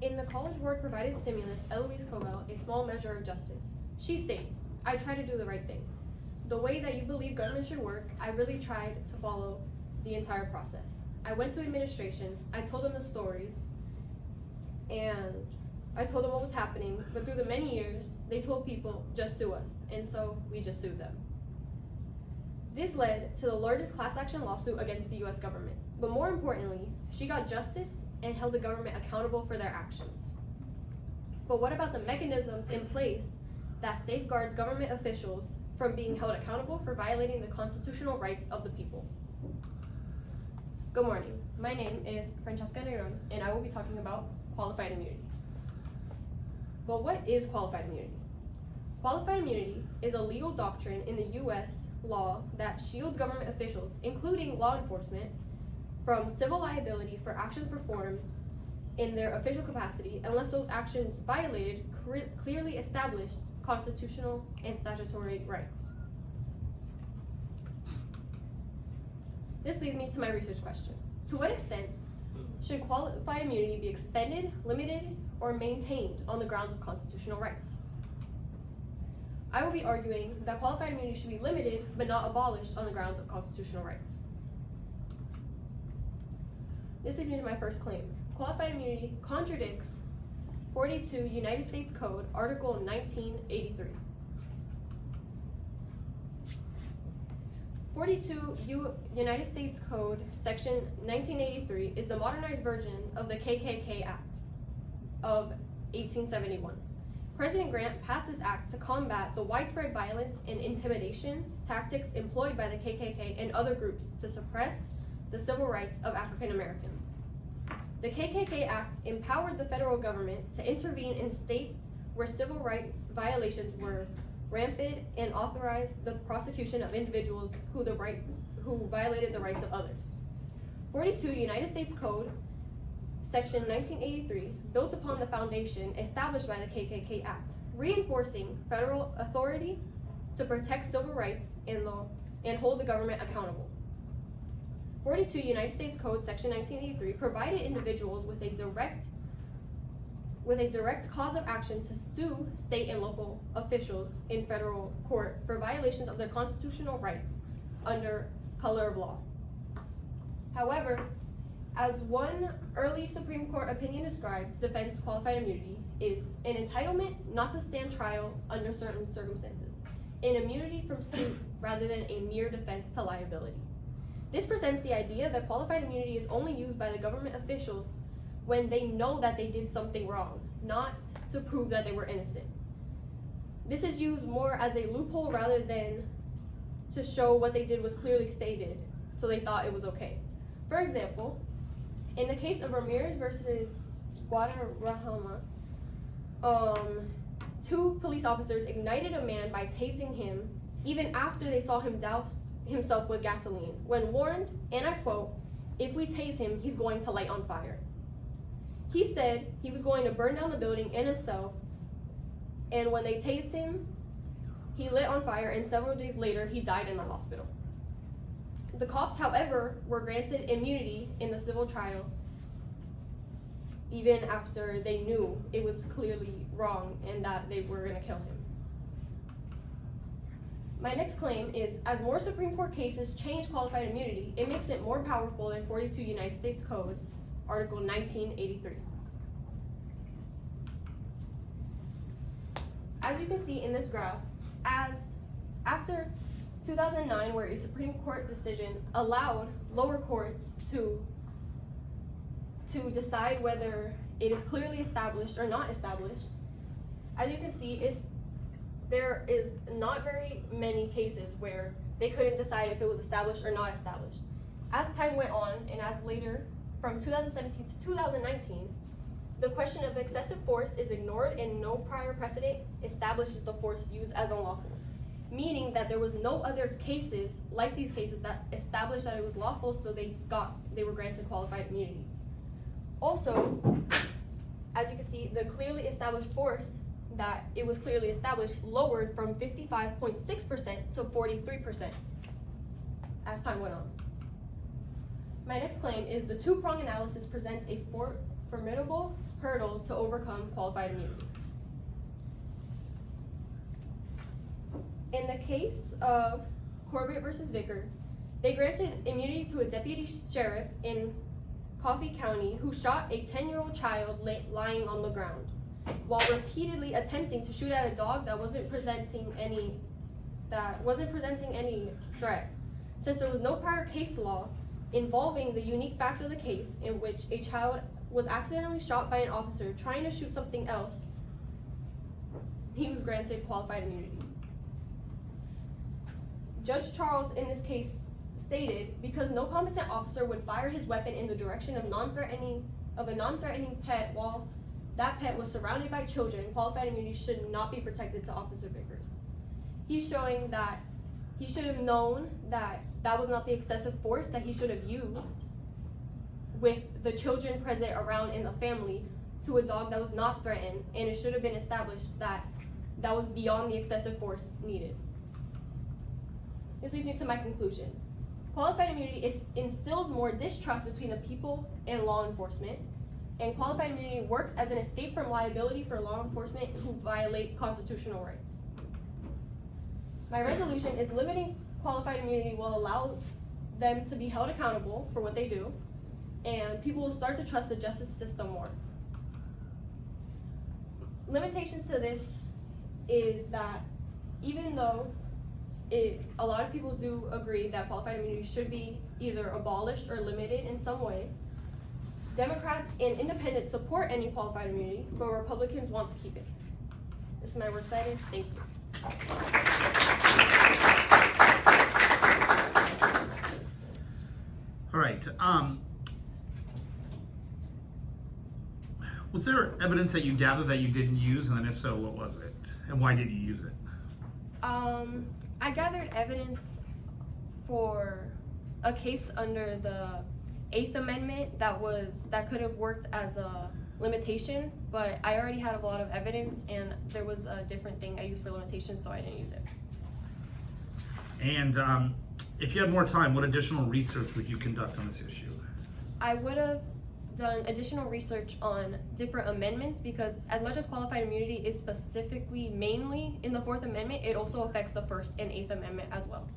In the College Board Provided Stimulus, Eloise Covell, A Small Measure of Justice. She states, I try to do the right thing. The way that you believe government should work, I really tried to follow the entire process. I went to administration, I told them the stories, and I told them what was happening, but through the many years, they told people, just sue us, and so we just sued them. This led to the largest class action lawsuit against the US government, but more importantly, she got justice and held the government accountable for their actions. But what about the mechanisms in place that safeguards government officials from being held accountable for violating the constitutional rights of the people? Good morning, my name is Francesca Negron, and I will be talking about qualified immunity. But what is qualified immunity? Qualified immunity is a legal doctrine in the US law that shields government officials, including law enforcement, from civil liability for actions performed in their official capacity unless those actions violated clearly established constitutional and statutory rights. This leads me to my research question. To what extent should qualified immunity be expended, limited, or maintained on the grounds of constitutional rights? I will be arguing that qualified immunity should be limited but not abolished on the grounds of constitutional rights. This leads me to my first claim. Qualified immunity contradicts 42 United States Code, Article 1983. 42 United States Code, Section 1983 is the modernized version of the KKK Act of 1871. President Grant passed this act to combat the widespread violence and intimidation tactics employed by the KKK and other groups to suppress the civil rights of African Americans. The KKK Act empowered the federal government to intervene in states where civil rights violations were rampant and authorized the prosecution of individuals who violated the rights of others. 42 United States Code, Section 1983, built upon the foundation established by the KKK Act, reinforcing federal authority to protect civil rights and hold the government accountable. 42 United States Code, Section 1983, provided individuals with a direct cause of action to sue state and local officials in federal court for violations of their constitutional rights under color of law. However, as one early Supreme Court opinion described, defense qualified immunity is an entitlement not to stand trial under certain circumstances, an immunity from suit rather than a mere defense to liability. This presents the idea that qualified immunity is only used by the government officials when they know that they did something wrong, not to prove that they were innocent. This is used more as a loophole rather than to show what they did was clearly stated, so they thought it was okay. For example, in the case of Ramirez versus Guadarrama, two police officers ignited a man by tasing him even after they saw him douse himself with gasoline, when warned, and I quote, "If we tase him, he's going to light on fire." He said he was going to burn down the building and himself, and when they tased him, he lit on fire, and several days later, he died in the hospital. The cops, however, were granted immunity in the civil trial, even after they knew it was clearly wrong and that they were going to kill him. My next claim is, as more Supreme Court cases change qualified immunity, it makes it more powerful than 42 United States Code, Article 1983. As you can see in this graph, after 2009, where a Supreme Court decision allowed lower courts to decide whether it is clearly established or not established, as you can see, there is not very many cases where they couldn't decide if it was established or not established. As time went on, and as later, from 2017 to 2019, the question of excessive force is ignored and no prior precedent establishes the force used as unlawful, meaning that there was no other cases like these cases that established that it was lawful, so they were granted qualified immunity. Also, as you can see, the clearly established force that it was clearly established lowered from 55.6% to 43% as time went on. My next claim is the two-prong analysis presents a formidable hurdle to overcome qualified immunity. In the case of Corbett versus Vickers, they granted immunity to a deputy sheriff in Coffee County who shot a 10-year-old child lying on the ground while repeatedly attempting to shoot at a dog that wasn't presenting any threat. Since there was no prior case law involving the unique facts of the case in which a child was accidentally shot by an officer trying to shoot something else, he was granted qualified immunity. Judge Charles in this case stated, because no competent officer would fire his weapon in the direction of a non-threatening pet while that pet was surrounded by children, qualified immunity should not be protected to Officer Vickers. He's showing that he should have known that that was not the excessive force that he should have used with the children present around in the family to a dog that was not threatened, and it should have been established that that was beyond the excessive force needed. This leads me to my conclusion. Qualified immunity instills more distrust between the people and law enforcement, and qualified immunity works as an escape from liability for law enforcement who violate constitutional rights. My resolution is limiting qualified immunity will allow them to be held accountable for what they do, and people will start to trust the justice system more. Limitations to this is that even though a lot of people do agree that qualified immunity should be either abolished or limited in some way, Democrats and independents support any qualified immunity, but Republicans want to keep it. This is my work cited. Thank you. All right. Was there evidence that you gathered that you didn't use, and then if so, what was it, and why did you use it? I gathered evidence for a case under the 8th Amendment that could have worked as a limitation, but I already had a lot of evidence, and there was a different thing I used for limitation, so I didn't use it. And if you had more time, what additional research would you conduct on this issue? I would have done additional research on different amendments, because as much as qualified immunity is specifically mainly in the 4th Amendment, it also affects the 1st and 8th Amendment as well.